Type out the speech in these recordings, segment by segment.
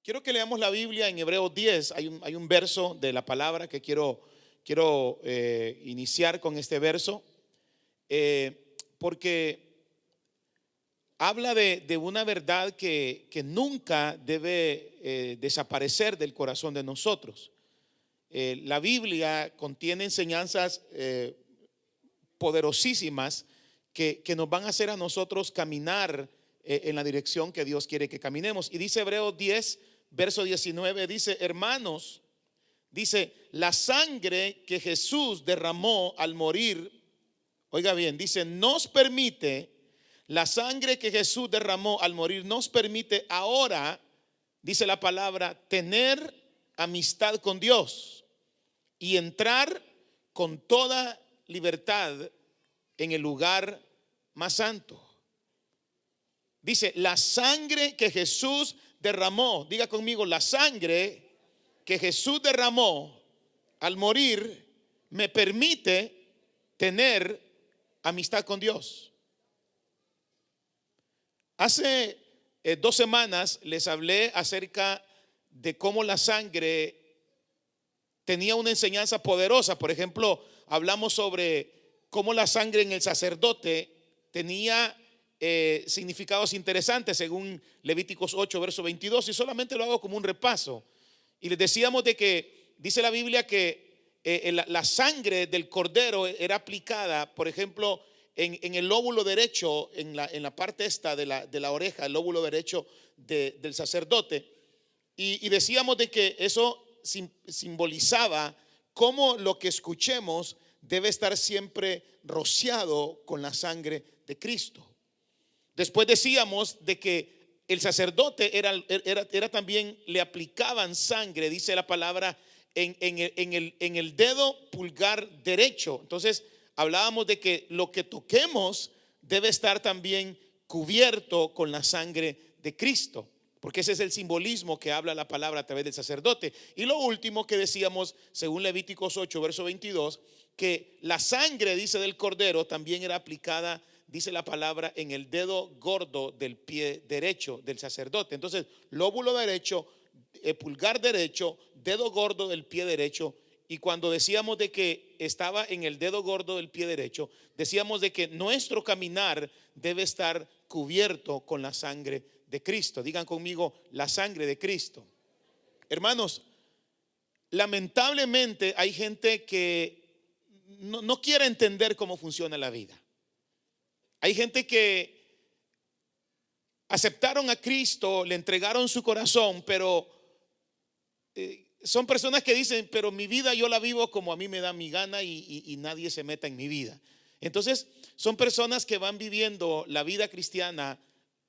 Quiero que leamos la Biblia en Hebreos 10. Hay un verso de la palabra que quiero iniciar con este verso, porque habla de una verdad que nunca debe desaparecer del corazón de nosotros. La Biblia contiene enseñanzas poderosísimas que nos van a hacer a nosotros caminar en la dirección que Dios quiere que caminemos. Y dice Hebreos 10, verso 19, dice: hermanos, dice, la sangre que Jesús derramó al morir, oiga bien, dice, la sangre que Jesús derramó al morir nos permite ahora, dice la palabra, tener amistad con Dios y entrar con toda libertad en el lugar más santo. Dice, la sangre que Jesús derramó, diga conmigo, la sangre que Jesús derramó al morir me permite tener amistad con Dios. Hace 2 semanas les hablé acerca de cómo la sangre tenía una enseñanza poderosa. Por ejemplo, hablamos sobre cómo la sangre en el sacerdote tenía significados interesantes según Levíticos 8, verso 22, y solamente lo hago como un repaso. Y les decíamos de que dice la Biblia que la sangre del cordero era aplicada, por ejemplo, en el lóbulo derecho, en la parte esta de la oreja, el lóbulo derecho del sacerdote. Y decíamos de que eso simbolizaba cómo lo que escuchemos debe estar siempre rociado con la sangre de Cristo. Después decíamos de que el sacerdote era también, le aplicaban sangre, dice la palabra, en el dedo pulgar derecho. Entonces hablábamos de que lo que toquemos debe estar también cubierto con la sangre de Cristo, porque ese es el simbolismo que habla la palabra a través del sacerdote. Y lo último que decíamos, según Levíticos 8, verso 22, que la sangre, dice, del cordero también era aplicada, dice la palabra, en el dedo gordo del pie derecho del sacerdote. Entonces, lóbulo derecho, pulgar derecho, dedo gordo del pie derecho. Y cuando decíamos de que estaba en el dedo gordo del pie derecho, decíamos de que nuestro caminar debe estar cubierto con la sangre de Cristo. Digan conmigo, la sangre de Cristo. Hermanos, lamentablemente hay gente que no quiere entender cómo funciona la vida. Hay gente que aceptaron a Cristo, le entregaron su corazón, pero son personas que dicen, pero mi vida yo la vivo como a mí me da mi gana y nadie se meta en mi vida. Entonces son personas que van viviendo la vida cristiana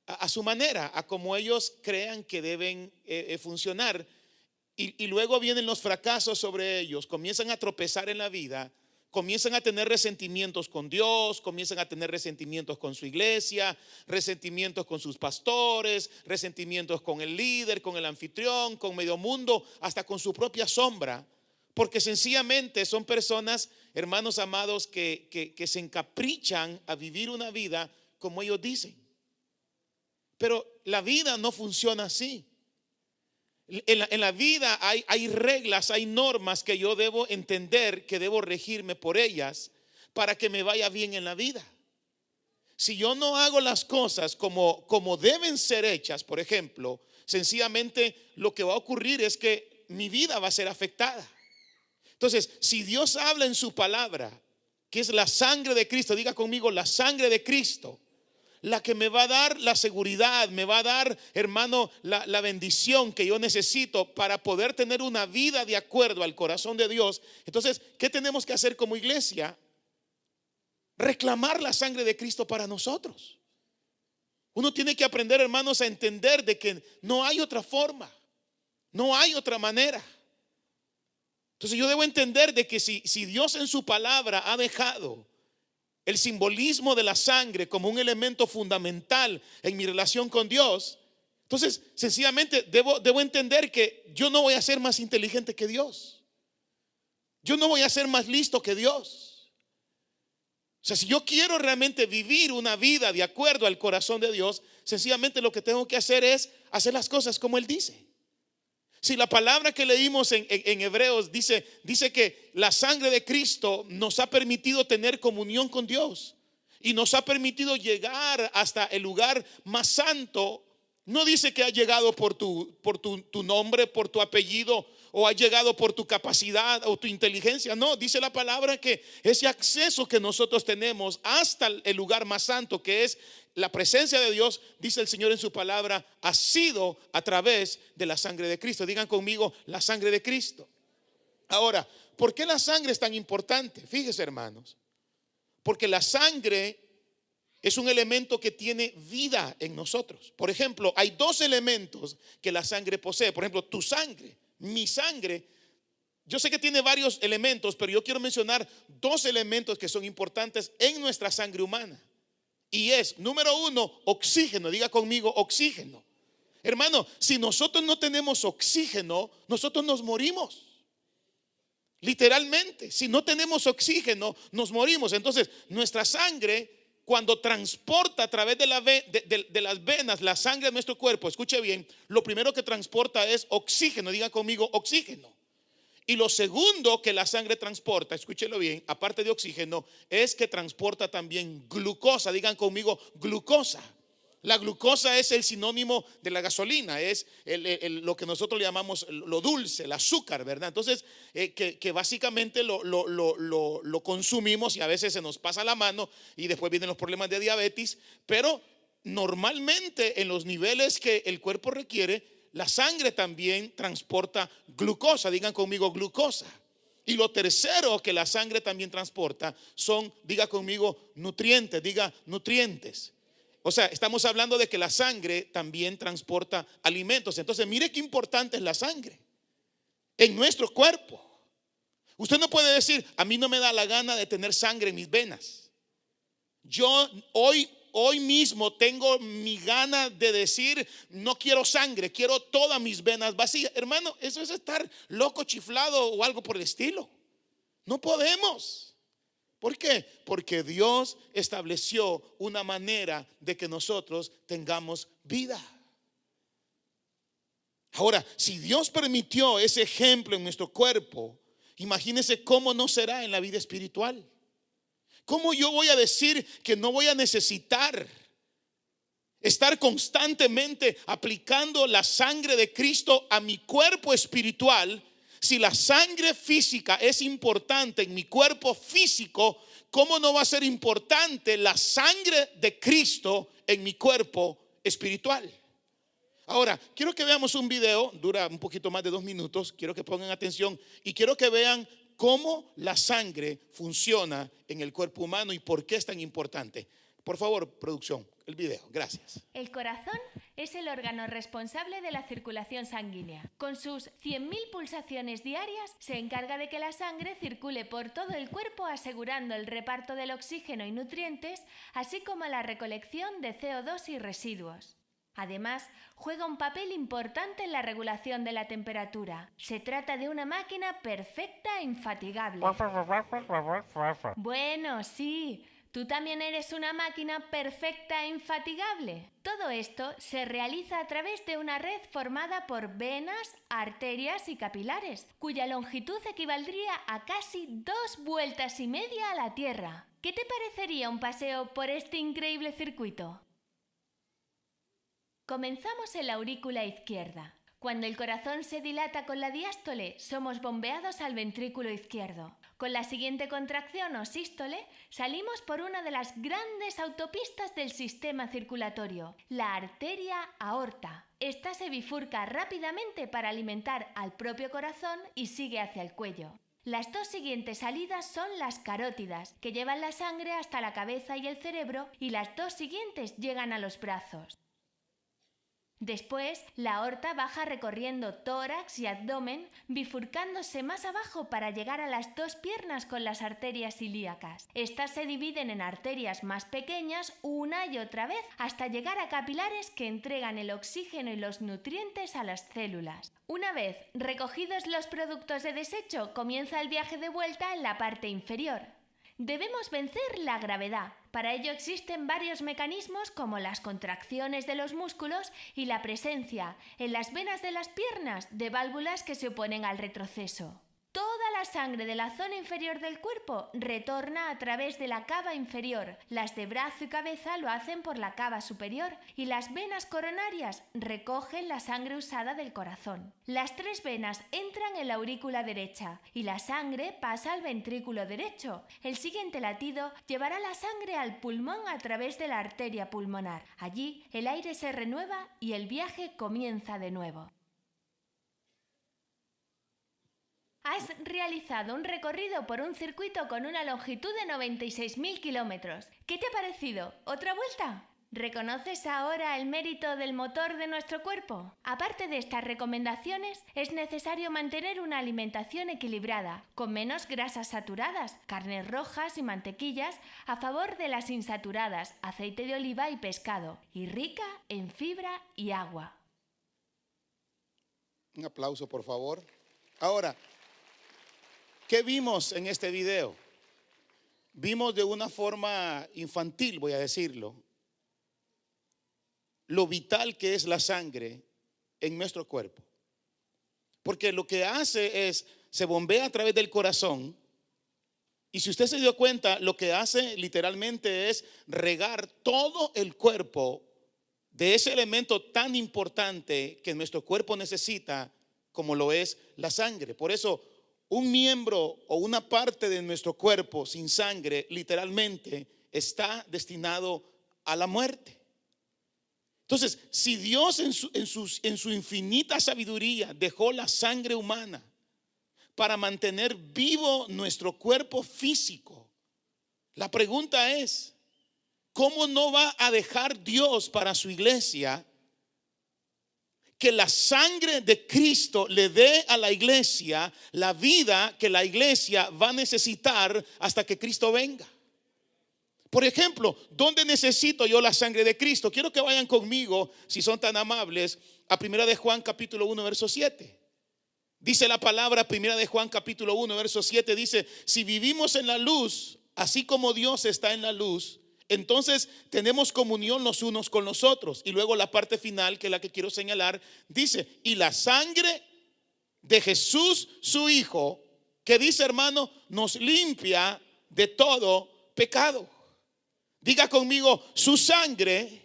a su manera, a como ellos crean que deben funcionar, y luego vienen los fracasos sobre ellos, comienzan a tropezar en la vida, comienzan a tener resentimientos con Dios, comienzan a tener resentimientos con su iglesia, resentimientos con sus pastores, resentimientos con el líder, con el anfitrión, con medio mundo, hasta con su propia sombra, porque sencillamente son personas, hermanos amados, que se encaprichan a vivir una vida como ellos dicen. Pero la vida no funciona así. En la vida hay reglas, hay normas que yo debo entender, que debo regirme por ellas para que me vaya bien en la vida. Si yo no hago las cosas como deben ser hechas, por ejemplo, sencillamente lo que va a ocurrir es que mi vida va a ser afectada. Entonces, si Dios habla en su palabra, que es la sangre de Cristo, diga conmigo, la sangre de Cristo, la que me va a dar la seguridad, me va a dar, hermano, la bendición que yo necesito para poder tener una vida de acuerdo al corazón de Dios. Entonces, ¿qué tenemos que hacer como iglesia? Reclamar la sangre de Cristo para nosotros. Uno tiene que aprender, hermanos, a entender de que no hay otra forma, no hay otra manera. Entonces yo debo entender de que si Dios en su palabra ha dejado el simbolismo de la sangre como un elemento fundamental en mi relación con Dios, entonces sencillamente debo entender que yo no voy a ser más inteligente que Dios. Yo no voy a ser más listo que Dios. O sea, si yo quiero realmente vivir una vida de acuerdo al corazón de Dios, sencillamente lo que tengo que hacer es hacer las cosas como Él dice. Si la palabra que leímos en Hebreos dice que la sangre de Cristo nos ha permitido tener comunión con Dios y nos ha permitido llegar hasta el lugar más santo. No dice que ha llegado por tu nombre, por tu apellido, o ha llegado por tu capacidad o tu inteligencia. No, dice la palabra que ese acceso que nosotros tenemos hasta el lugar más santo, que es la presencia de Dios, dice el Señor en su palabra, ha sido a través de la sangre de Cristo. Digan conmigo, la sangre de Cristo. Ahora, ¿por qué la sangre es tan importante? Fíjese, hermanos, porque la sangre es un elemento que tiene vida en nosotros. Por ejemplo, hay dos elementos que la sangre posee. Por ejemplo, tu sangre, mi sangre. Yo sé que tiene varios elementos, pero yo quiero mencionar dos elementos que son importantes en nuestra sangre humana. Y es, número uno, oxígeno. Diga conmigo, oxígeno. Hermano, si nosotros no tenemos oxígeno, nosotros nos morimos. Literalmente, si no tenemos oxígeno, nos morimos. Entonces, nuestra sangre, cuando transporta a través de las venas la sangre de nuestro cuerpo, escuche bien, lo primero que transporta es oxígeno. Diga conmigo, oxígeno. Y lo segundo que la sangre transporta, escúchelo bien, aparte de oxígeno, es que transporta también glucosa. Digan conmigo, glucosa. La glucosa es el sinónimo de la gasolina, es lo que nosotros le llamamos lo dulce, el azúcar, ¿verdad? Entonces, que básicamente lo consumimos y a veces se nos pasa la mano y después vienen los problemas de diabetes, pero normalmente en los niveles que el cuerpo requiere, la sangre también transporta glucosa. Digan conmigo, glucosa. Y lo tercero que la sangre también transporta son, diga conmigo, nutrientes. Diga nutrientes. O sea, estamos hablando de que la sangre también transporta alimentos. Entonces, mire qué importante es la sangre en nuestro cuerpo. Usted no puede decir, a mí no me da la gana de tener sangre en mis venas. Yo hoy mismo tengo mi gana de decir, no quiero sangre, quiero todas mis venas vacías. Hermano, eso es estar loco, chiflado o algo por el estilo. No podemos. ¿Por qué? Porque Dios estableció una manera de que nosotros tengamos vida. Ahora, si Dios permitió ese ejemplo en nuestro cuerpo, imagínense cómo no será en la vida espiritual. ¿Cómo yo voy a decir que no voy a necesitar estar constantemente aplicando la sangre de Cristo a mi cuerpo espiritual? Si la sangre física es importante en mi cuerpo físico, ¿cómo no va a ser importante la sangre de Cristo en mi cuerpo espiritual? Ahora, quiero que veamos un video, dura un poquito más de 2 minutos. Quiero que pongan atención y quiero que vean cómo la sangre funciona en el cuerpo humano y por qué es tan importante. Por favor, producción, el video, gracias. El corazón es el órgano responsable de la circulación sanguínea. Con sus 100.000 pulsaciones diarias, se encarga de que la sangre circule por todo el cuerpo, asegurando el reparto del oxígeno y nutrientes, así como la recolección de CO2 y residuos. Además, juega un papel importante en la regulación de la temperatura. Se trata de una máquina perfecta e infatigable. Bueno, sí. ¿Tú también eres una máquina perfecta e infatigable? Todo esto se realiza a través de una red formada por venas, arterias y capilares, cuya longitud equivaldría a casi 2 vueltas y media a la Tierra. ¿Qué te parecería un paseo por este increíble circuito? Comenzamos en la aurícula izquierda. Cuando el corazón se dilata con la diástole, somos bombeados al ventrículo izquierdo. Con la siguiente contracción o sístole, salimos por una de las grandes autopistas del sistema circulatorio, la arteria aorta. Esta se bifurca rápidamente para alimentar al propio corazón y sigue hacia el cuello. Las 2 siguientes salidas son las carótidas, que llevan la sangre hasta la cabeza y el cerebro, y las 2 siguientes llegan a los brazos. Después, la aorta baja recorriendo tórax y abdomen, bifurcándose más abajo para llegar a las 2 piernas con las arterias ilíacas. Estas se dividen en arterias más pequeñas una y otra vez, hasta llegar a capilares que entregan el oxígeno y los nutrientes a las células. Una vez recogidos los productos de desecho, comienza el viaje de vuelta en la parte inferior. Debemos vencer la gravedad, Para ello existen varios mecanismos como las contracciones de los músculos y la presencia en las venas de las piernas de válvulas que se oponen al retroceso. Toda la sangre de la zona inferior del cuerpo retorna a través de la cava inferior. Las de brazo y cabeza lo hacen por la cava superior y las venas coronarias recogen la sangre usada del corazón. Las 3 venas entran en la aurícula derecha y la sangre pasa al ventrículo derecho. El siguiente latido llevará la sangre al pulmón a través de la arteria pulmonar. Allí el aire se renueva y el viaje comienza de nuevo. Has realizado un recorrido por un circuito con una longitud de 96.000 kilómetros. ¿Qué te ha parecido? ¿Otra vuelta? ¿Reconoces ahora el mérito del motor de nuestro cuerpo? Aparte de estas recomendaciones, es necesario mantener una alimentación equilibrada, con menos grasas saturadas, carnes rojas y mantequillas, a favor de las insaturadas, aceite de oliva y pescado, y rica en fibra y agua. Un aplauso, por favor. Ahora, ¿qué vimos en este video? Vimos de una forma infantil, voy a decirlo, lo vital que es la sangre en nuestro cuerpo. Porque lo que hace es, se bombea a través del corazón. Y si usted se dio cuenta, lo que hace literalmente es regar todo el cuerpo de ese elemento tan importante que nuestro cuerpo necesita, como lo es la sangre. Por eso, un miembro o una parte de nuestro cuerpo sin sangre literalmente está destinado a la muerte. Entonces, si Dios en su infinita sabiduría dejó la sangre humana para mantener vivo nuestro cuerpo físico, la pregunta es, ¿cómo no va a dejar Dios para su iglesia que la sangre de Cristo le dé a la iglesia la vida que la iglesia va a necesitar hasta que Cristo venga? Por ejemplo, ¿dónde necesito yo la sangre de Cristo? Quiero que vayan conmigo, si son tan amables, a 1 de Juan capítulo 1 verso 7. Dice la palabra, 1 de Juan capítulo 1 verso 7, dice: si vivimos en la luz, así como Dios está en la luz, entonces tenemos comunión los unos con los otros. Y luego la parte final, que es la que quiero señalar, dice: y la sangre de Jesús su Hijo, que dice, hermano, nos limpia de todo pecado. Diga conmigo: su sangre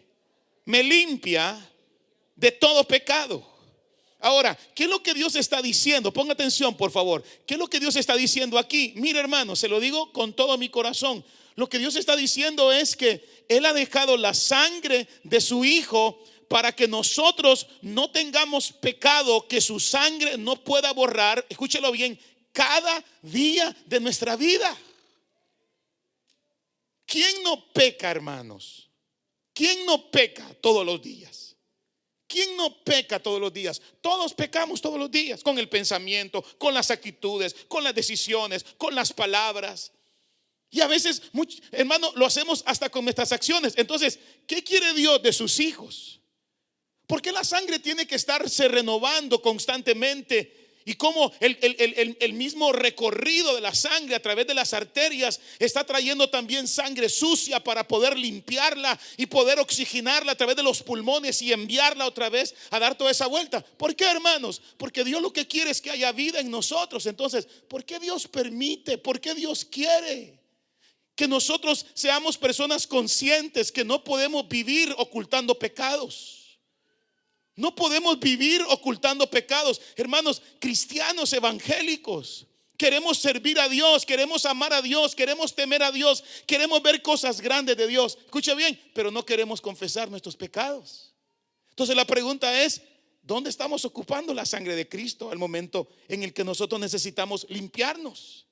me limpia de todo pecado. Ahora, ¿qué es lo que Dios está diciendo? Ponga atención, por favor. ¿Qué es lo que Dios está diciendo aquí? Mire, hermano, se lo digo con todo mi corazón. Lo que Dios está diciendo es que Él ha dejado la sangre de su Hijo para que nosotros no tengamos pecado que su sangre no pueda borrar. Escúchelo bien, cada día de nuestra vida. ¿Quién no peca, hermanos? ¿Quién no peca todos los días? ¿Quién no peca todos los días? Todos pecamos todos los días, con el pensamiento, con las actitudes, con las decisiones, con las palabras. Y a veces, hermano, lo hacemos hasta con nuestras acciones. Entonces, ¿qué quiere Dios de sus hijos? ¿Por qué la sangre tiene que estarse renovando constantemente? Y como el mismo recorrido de la sangre a través de las arterias está trayendo también sangre sucia para poder limpiarla y poder oxigenarla a través de los pulmones y enviarla otra vez a dar toda esa vuelta. ¿Por qué, hermanos? Porque Dios lo que quiere es que haya vida en nosotros. Entonces, ¿por qué Dios permite? ¿Por qué Dios quiere que nosotros seamos personas conscientes que no podemos vivir ocultando pecados? No podemos vivir ocultando pecados. Hermanos, cristianos evangélicos, queremos servir a Dios, queremos amar a Dios, queremos temer a Dios, queremos ver cosas grandes de Dios. Escuche bien, pero no queremos confesar nuestros pecados. Entonces la pregunta es, ¿dónde estamos ocupando la sangre de Cristo al momento en el que nosotros necesitamos limpiarnos?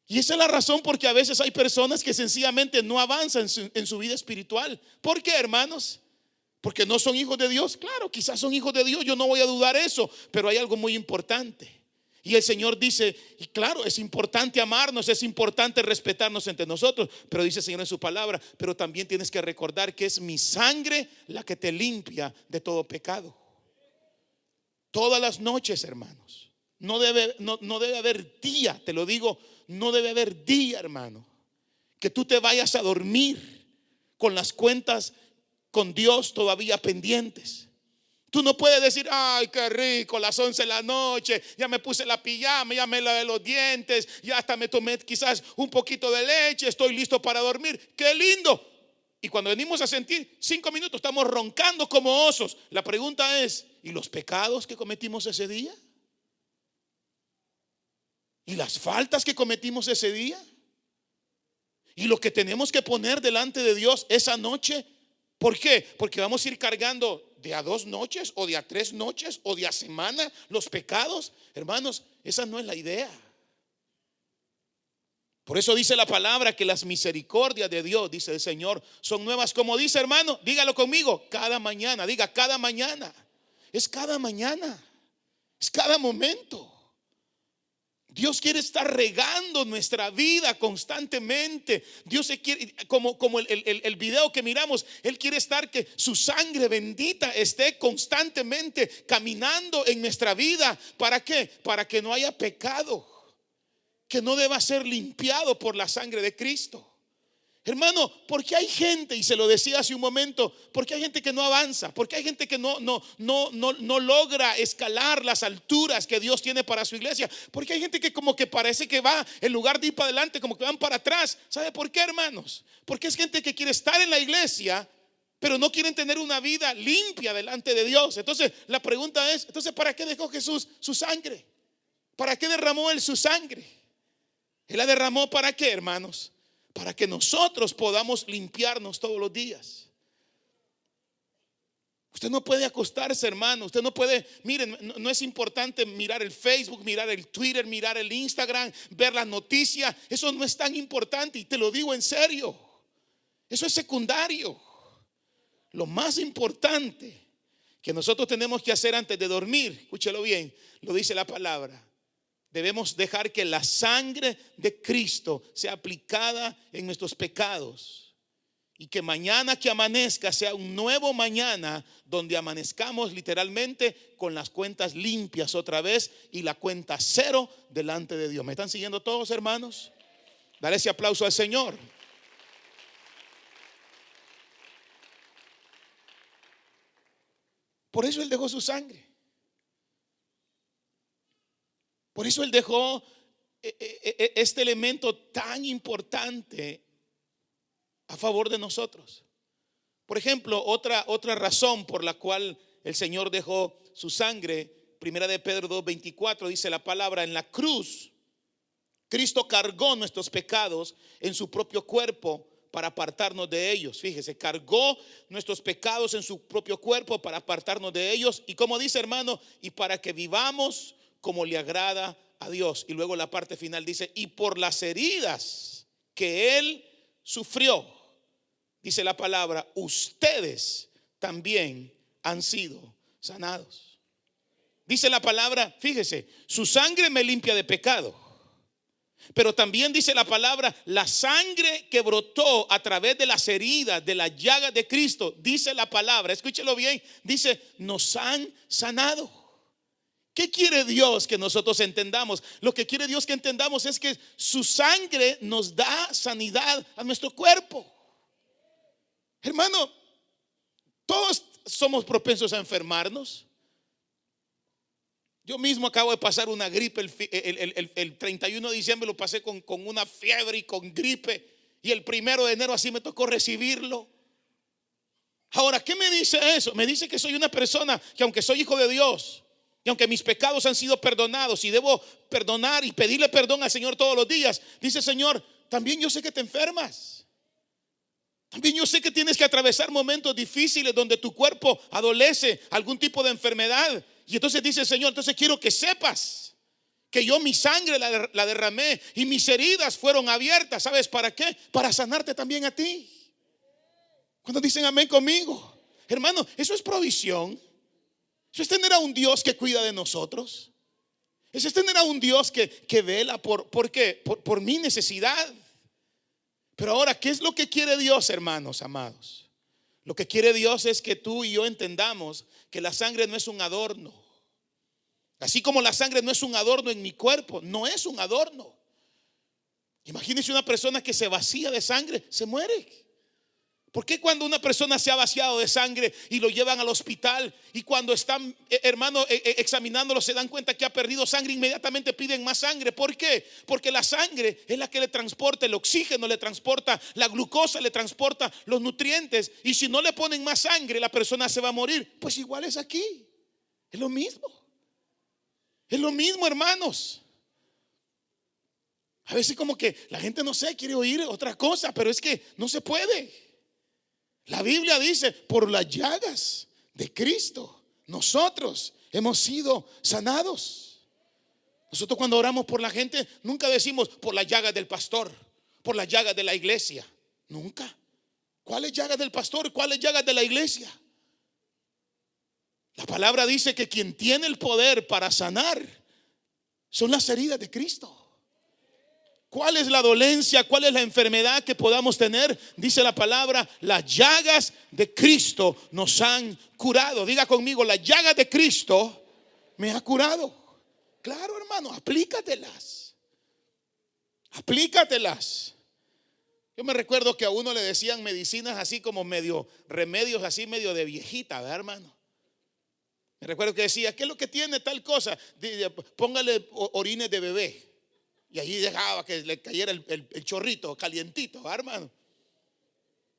Y esa es la razón porque a veces hay personas que sencillamente no avanzan en su vida espiritual. ¿Por qué, hermanos? Porque no son hijos de Dios. Claro, quizás son hijos de Dios, yo no voy a dudar eso, pero hay algo muy importante. Y el Señor dice, y claro, es importante amarnos, es importante respetarnos entre nosotros, pero dice el Señor en su palabra, pero también tienes que recordar que es mi sangre la que te limpia de todo pecado. Todas las noches, hermanos, no debe haber día, te lo digo, no debe haber día, hermano, que tú te vayas a dormir con las cuentas con Dios todavía pendientes. Tú no puedes decir, ay, qué rico, las 11 de la noche, ya me puse la pijama, ya me lavé los dientes, ya hasta me tomé quizás un poquito de leche, estoy listo para dormir. ¡Qué lindo! Y cuando venimos a sentir 5 minutos, estamos roncando como osos. La pregunta es, ¿y los pecados que cometimos ese día? ¿Y las faltas que cometimos ese día? ¿Y lo que tenemos que poner delante de Dios esa noche? ¿Por qué? Porque vamos a ir cargando de a 2 noches o de a 3 noches o de a semana los pecados. Hermanos, esa no es la idea. Por eso dice la palabra que las misericordias de Dios, dice el Señor, son nuevas. Como dice, hermano, dígalo conmigo, cada mañana. Diga, cada mañana. Es cada mañana. Es cada momento. Dios quiere estar regando nuestra vida constantemente. Dios se quiere, como el video que miramos, Él quiere estar que su sangre bendita esté constantemente caminando en nuestra vida. ¿Para qué? Para que no haya pecado que no deba ser limpiado por la sangre de Cristo. Hermano, porque hay gente, y se lo decía hace un momento, porque hay gente que no avanza, porque hay gente que no logra escalar las alturas que Dios tiene para su iglesia, porque hay gente que como que parece que va, en lugar de ir para adelante, como que van para atrás. ¿Sabe por qué, hermanos? Porque es gente que quiere estar en la iglesia, pero no quieren tener una vida limpia delante de Dios. Entonces la pregunta es, entonces, ¿para qué dejó Jesús su sangre? ¿Para qué derramó Él su sangre? Él la derramó ¿para qué, hermanos? Para que nosotros podamos limpiarnos todos los días. Usted no puede acostarse, hermano. Usted no puede, miren, no es importante mirar el Facebook, mirar el Twitter, mirar el Instagram, ver las noticias. Eso no es tan importante, y te lo digo en serio. Eso es secundario. Lo más importante que nosotros tenemos que hacer antes de dormir, escúchelo bien, lo dice la palabra. Debemos dejar que la sangre de Cristo sea aplicada en nuestros pecados, y que mañana que amanezca sea un nuevo mañana donde amanezcamos literalmente con las cuentas limpias otra vez y la cuenta cero delante de Dios. ¿Me están siguiendo todos, hermanos? Dale ese aplauso al Señor. Por eso Él dejó su sangre. Por eso Él dejó este elemento tan importante a favor de nosotros. Por ejemplo, otra razón por la cual el Señor dejó su sangre, 1 de Pedro 2:24, dice la palabra: en la cruz Cristo cargó nuestros pecados en su propio cuerpo para apartarnos de ellos. Fíjese, cargó nuestros pecados en su propio cuerpo para apartarnos de ellos. Y como dice, hermano, y para que vivamos como le agrada a Dios. Y luego la parte final dice: y por las heridas que Él sufrió, dice la palabra, ustedes también han sido sanados. Dice la palabra, fíjese, su sangre me limpia de pecado. Pero también dice la palabra, la sangre que brotó a través de las heridas, de las llagas de Cristo, dice la palabra, escúchelo bien, dice, nos han sanado. ¿Qué quiere Dios que nosotros entendamos? Lo que quiere Dios que entendamos es que su sangre nos da sanidad a nuestro cuerpo. Hermano, todos somos propensos a enfermarnos. Yo mismo acabo de pasar una gripe el 31 de diciembre, lo pasé con una fiebre y con gripe, y el 1 de enero así me tocó recibirlo. Ahora, ¿qué me dice eso? Me dice que soy una persona que, aunque soy hijo de Dios, y aunque mis pecados han sido perdonados y debo perdonar y pedirle perdón al Señor todos los días, dice: Señor, también yo sé que te enfermas. También yo sé que tienes que atravesar momentos difíciles donde tu cuerpo adolece algún tipo de enfermedad. Y entonces dice el Señor: entonces quiero que sepas que yo mi sangre la derramé y mis heridas fueron abiertas. ¿Sabes para qué? Para sanarte también a ti. Cuando dicen amén conmigo, hermano, eso es provisión. Eso es tener a un Dios que cuida de nosotros. Eso es tener a un Dios que vela ¿por qué? Por mi necesidad. Pero ahora, ¿qué es lo que quiere Dios, hermanos amados? Lo que quiere Dios es que tú y yo entendamos que la sangre no es un adorno. Así como la sangre no es un adorno en mi cuerpo, no es un adorno. Imagínense una persona que se vacía de sangre, se muere. ¿Por qué cuando una persona se ha vaciado de sangre y lo llevan al hospital y cuando están, hermano, examinándolo se dan cuenta que ha perdido sangre, inmediatamente piden más sangre? ¿Por qué? Porque la sangre es la que le transporta el oxígeno, le transporta la glucosa, le transporta los nutrientes. Y si no le ponen más sangre, la persona se va a morir. Pues igual es aquí. Es lo mismo. Es lo mismo, hermanos. A veces como que la gente, no sé, quiere oír otra cosa, pero es que no se puede. La Biblia dice, por las llagas de Cristo nosotros hemos sido sanados. Nosotros cuando oramos por la gente nunca decimos por las llagas del pastor, por las llagas de la iglesia. Nunca. ¿Cuáles llagas del pastor? ¿Cuáles llagas de la iglesia? La palabra dice que quien tiene el poder para sanar son las heridas de Cristo. ¿Cuál es la dolencia? ¿Cuál es la enfermedad que podamos tener? Dice la palabra, las llagas de Cristo nos han curado. Diga conmigo, las llagas de Cristo me ha curado. Claro, hermano, aplícatelas. Aplícatelas. Yo me recuerdo que a uno le decían medicinas así como medio remedios, así medio de viejita, ¿verdad, hermano? Me recuerdo que decía, ¿qué es lo que tiene tal cosa? Póngale orines de bebé. Y allí dejaba que le cayera el chorrito calientito, ¿verdad, hermano?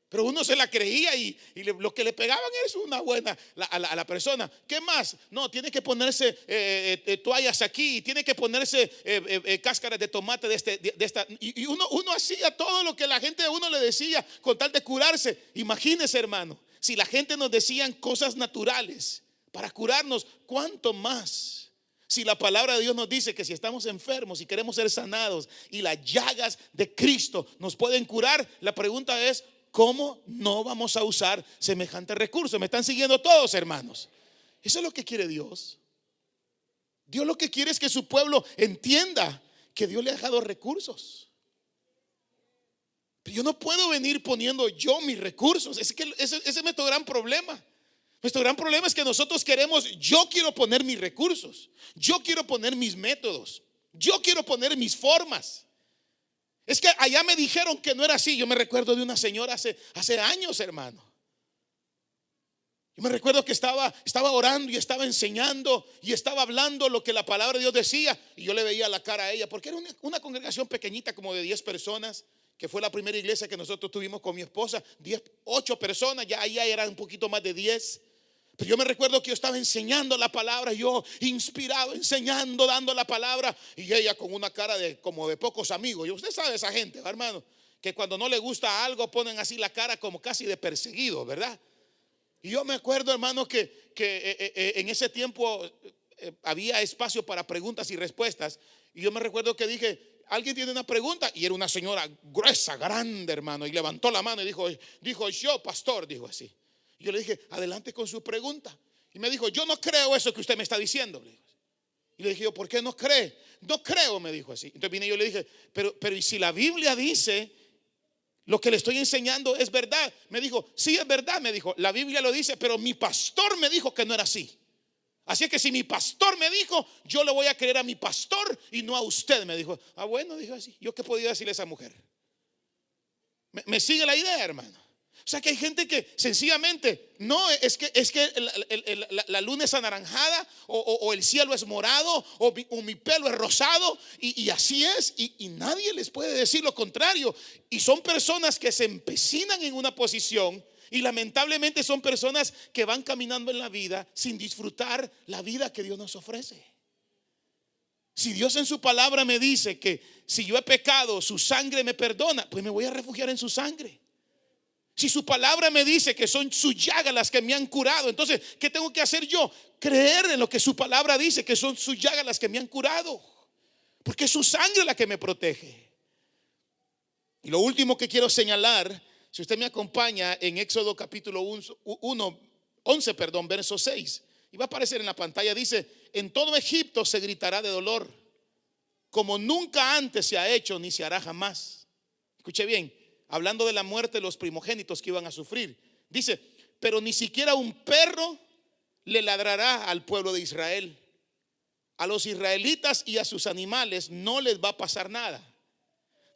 Pero uno se la creía y lo que le pegaban es una buena a la persona. ¿Qué más? No, tiene que ponerse toallas aquí, tiene que ponerse cáscaras de tomate de esta. Y uno hacía todo lo que la gente de uno le decía con tal de curarse. Imagínese, hermano, si la gente nos decían cosas naturales para curarnos, ¿cuánto más? Si la palabra de Dios nos dice que si estamos enfermos y queremos ser sanados y las llagas de Cristo nos pueden curar, la pregunta es, ¿cómo no vamos a usar semejante recurso? ¿Me están siguiendo todos, hermanos? Eso es lo que quiere Dios. Dios lo que quiere es que su pueblo entienda que Dios le ha dejado recursos. Pero yo no puedo venir poniendo yo mis recursos. Ese es nuestro gran problema. Nuestro gran problema es que nosotros yo quiero poner mis recursos, yo quiero poner mis métodos, yo quiero poner mis formas. Es que allá me dijeron que no era así. Yo me recuerdo de una señora hace años, hermano. Yo me recuerdo que estaba orando y estaba enseñando y estaba hablando lo que la palabra de Dios decía. Y yo le veía la cara a ella, porque era una congregación pequeñita, como de 10 personas, que fue la primera iglesia que nosotros tuvimos con mi esposa. 8 personas, ya allá eran un poquito más de 10. Pero yo me recuerdo que yo estaba enseñando la palabra, yo inspirado, enseñando, dando la palabra, y ella con una cara como de pocos amigos. Y usted sabe esa gente, hermano, que cuando no le gusta algo ponen así la cara como casi de perseguido, ¿verdad? Y yo me acuerdo, hermano, que en ese tiempo había espacio para preguntas y respuestas. Y yo me recuerdo que dije, ¿alguien tiene una pregunta? Y era una señora gruesa, grande, hermano, y levantó la mano y dijo yo, pastor, dijo así. Yo le dije, adelante con su pregunta. Y me dijo, yo no creo eso que usted me está diciendo. Y le dije yo, ¿por qué no cree? No creo, me dijo así. Entonces vine y yo le dije, pero ¿y si la Biblia dice lo que le estoy enseñando es verdad? Me dijo, sí es verdad, me dijo, la Biblia lo dice, pero mi pastor me dijo que no era así. Así es que si mi pastor me dijo, yo le voy a creer a mi pastor y no a usted, me dijo. Ah, bueno, dijo así. ¿Yo qué podía decirle a esa mujer? ¿Me sigue la idea, hermano? O sea que hay gente que sencillamente no es que la luna es anaranjada o el cielo es morado o mi pelo es rosado y así es y nadie les puede decir lo contrario. Y son personas que se empecinan en una posición y lamentablemente son personas que van caminando en la vida sin disfrutar la vida que Dios nos ofrece. Si Dios en su palabra me dice que si yo he pecado, su sangre me perdona, pues me voy a refugiar en su sangre. Si su palabra me dice que son sus llagas las que me han curado, entonces, ¿qué tengo que hacer yo? Creer en lo que su palabra dice, que son sus llagas las que me han curado, porque es su sangre la que me protege. Y lo último que quiero señalar, si usted me acompaña en Éxodo capítulo 11, verso 6, y va a aparecer en la pantalla, dice, en todo Egipto se gritará de dolor, como nunca antes se ha hecho ni se hará jamás. Escuche bien, hablando de la muerte de los primogénitos que iban a sufrir, dice, pero ni siquiera un perro le ladrará al pueblo de Israel. A los israelitas y a sus animales no les va a pasar nada.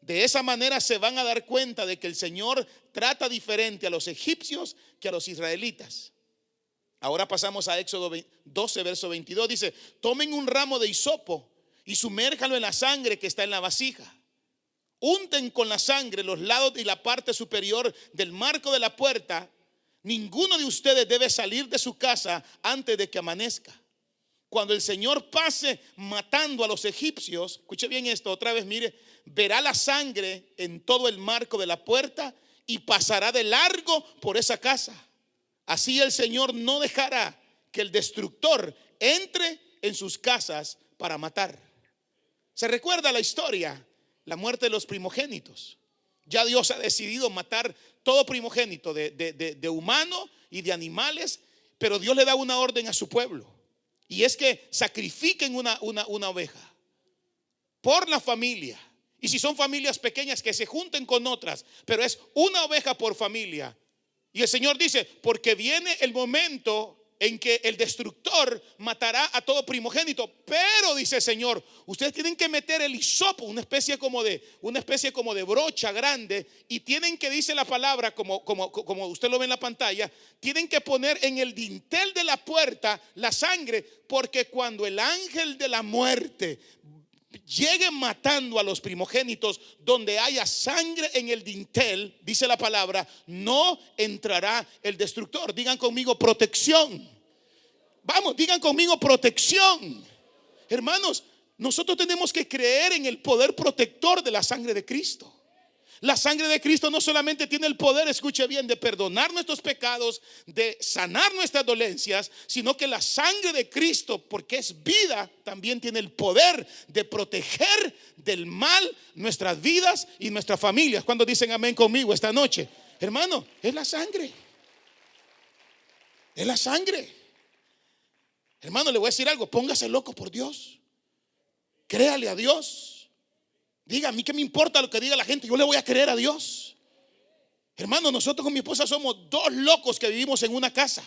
De esa manera se van a dar cuenta de que el Señor trata diferente a los egipcios que a los israelitas. Ahora pasamos a Éxodo 12, verso 22. Dice: tomen un ramo de hisopo y sumérjanlo en la sangre que está en la vasija. Unten con la sangre los lados y la parte superior del marco de la puerta. Ninguno de ustedes debe salir de su casa antes de que amanezca. Cuando el Señor pase matando a los egipcios, escuche bien esto otra vez, mire, verá la sangre en todo el marco de la puerta y pasará de largo por esa casa. Así el Señor no dejará que el destructor entre en sus casas para matar. ¿Se recuerda la historia? La muerte de los primogénitos. Ya Dios ha decidido matar todo primogénito de humano y de animales, pero Dios le da una orden a su pueblo, y es que sacrifiquen una oveja por la familia. Y si son familias pequeñas, que se junten con otras, pero es una oveja por familia. Y el Señor dice: porque viene el momento en que el destructor matará a todo primogénito. Pero dice el Señor, ustedes tienen que meter el hisopo, una especie como de brocha grande, y tienen que, dice la palabra, como usted lo ve en la pantalla, tienen que poner en el dintel de la puerta la sangre, porque cuando el ángel de la muerte llegue matando a los primogénitos, donde haya sangre en el dintel, dice la palabra, no entrará el destructor. Digan conmigo: protección. Vamos, digan conmigo: protección. Hermanos, nosotros tenemos que creer en el poder protector de la sangre de Cristo. La sangre de Cristo no solamente tiene el poder, escuche bien, de perdonar nuestros pecados, de sanar nuestras dolencias, sino que la sangre de Cristo, porque es vida, también tiene el poder de proteger del mal nuestras vidas y nuestras familias. ¿Cuándo dicen amén conmigo esta noche? Hermano, es la sangre. Es la sangre. Hermano, le voy a decir algo: póngase loco por Dios. Créale a Dios. Diga: a mí qué me importa lo que diga la gente, yo le voy a creer a Dios. Hermano, nosotros con mi esposa somos dos locos que vivimos en una casa.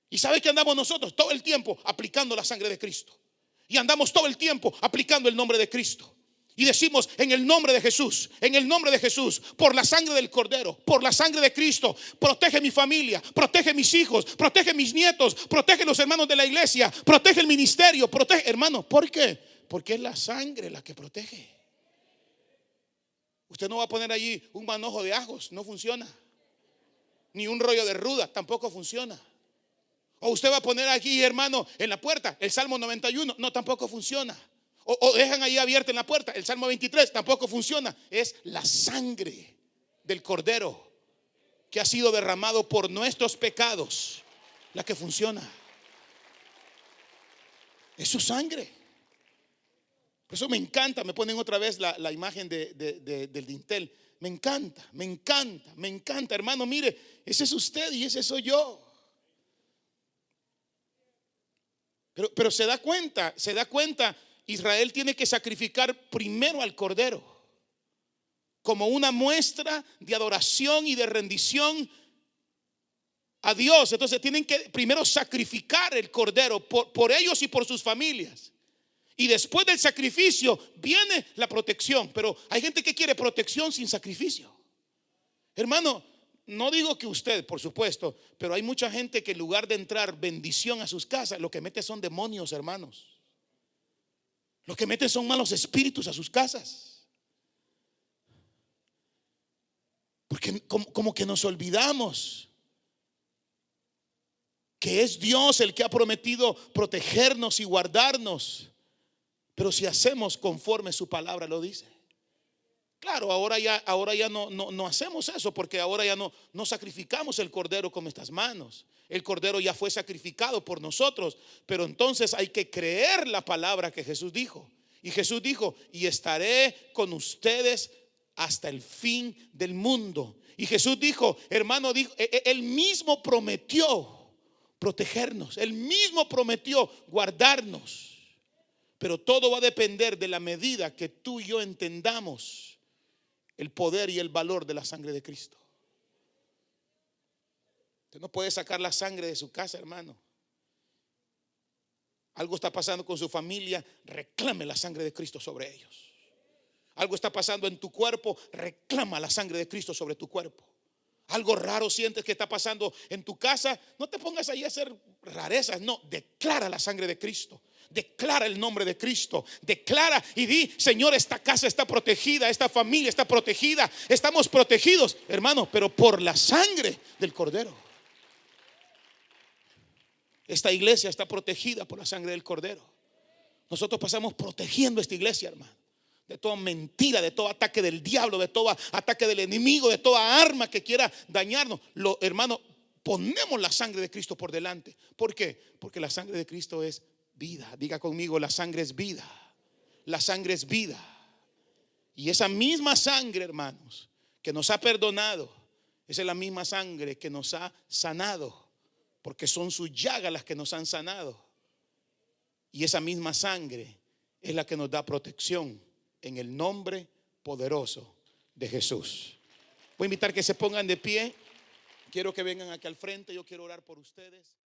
¿Y sabe qué andamos nosotros? Todo el tiempo aplicando la sangre de Cristo. Y andamos todo el tiempo aplicando el nombre de Cristo. Y decimos: en el nombre de Jesús, en el nombre de Jesús, por la sangre del Cordero, por la sangre de Cristo, protege mi familia, protege mis hijos, protege mis nietos, protege los hermanos de la iglesia, protege el ministerio, protege. Hermano, ¿por qué? Porque es la sangre la que protege. Usted no va a poner allí un manojo de ajos, no funciona. Ni un rollo de ruda, tampoco funciona. O usted va a poner aquí, hermano, en la puerta el Salmo 91, no, tampoco funciona. O dejan ahí abierta en la puerta el Salmo 23, tampoco funciona. Es la sangre del Cordero que ha sido derramado por nuestros pecados la que funciona. Es su sangre. Por eso me encanta. Me ponen otra vez la imagen del dintel. Me encanta, hermano. Mire, ese es usted y ese soy yo. Pero se da cuenta, Israel tiene que sacrificar primero al Cordero como una muestra de adoración y de rendición a Dios. Entonces tienen que primero sacrificar el Cordero por ellos y por sus familias. Y después del sacrificio viene la protección. Pero hay gente que quiere protección sin sacrificio. Hermano, no digo que usted, por supuesto, pero hay mucha gente que en lugar de entrar bendición a sus casas, lo que mete son demonios, hermanos. Lo que mete son malos espíritus a sus casas. Porque como que nos olvidamos que es Dios el que ha prometido protegernos y guardarnos. Pero si hacemos conforme su palabra lo dice. Claro, ahora ya no hacemos eso, porque ahora ya no sacrificamos el Cordero con nuestras manos. El Cordero ya fue sacrificado por nosotros. Pero entonces hay que creer la palabra que Jesús dijo. Y Jesús dijo: y estaré con ustedes hasta el fin del mundo. Y Jesús dijo, hermano, él mismo prometió protegernos. Él mismo prometió guardarnos. Pero todo va a depender de la medida que tú y yo entendamos el poder y el valor de la sangre de Cristo. Usted no puede sacar la sangre de su casa, hermano. Algo está pasando con su familia, reclame la sangre de Cristo sobre ellos. Algo está pasando en tu cuerpo, reclama la sangre de Cristo sobre tu cuerpo. Algo raro sientes que está pasando en tu casa, no te pongas ahí a hacer rarezas, no, declara la sangre de Cristo. Declara el nombre de Cristo. Declara y di: Señor, esta casa está protegida, esta familia está protegida, estamos protegidos, hermano, pero por la sangre del Cordero. Esta iglesia está protegida por la sangre del Cordero. Nosotros pasamos protegiendo esta iglesia, hermano, de toda mentira, de todo ataque del diablo, de todo ataque del enemigo, de toda arma que quiera dañarnos. Hermano, ponemos la sangre de Cristo por delante. ¿Por qué? Porque la sangre de Cristo es vida. Diga conmigo: la sangre es vida. La sangre es vida. Y esa misma sangre, hermanos, que nos ha perdonado, esa es la misma sangre que nos ha sanado, porque son sus llagas las que nos han sanado. Y esa misma sangre es la que nos da protección en el nombre poderoso de Jesús. Voy a invitar que se pongan de pie. Quiero que vengan aquí al frente. Yo quiero orar por ustedes.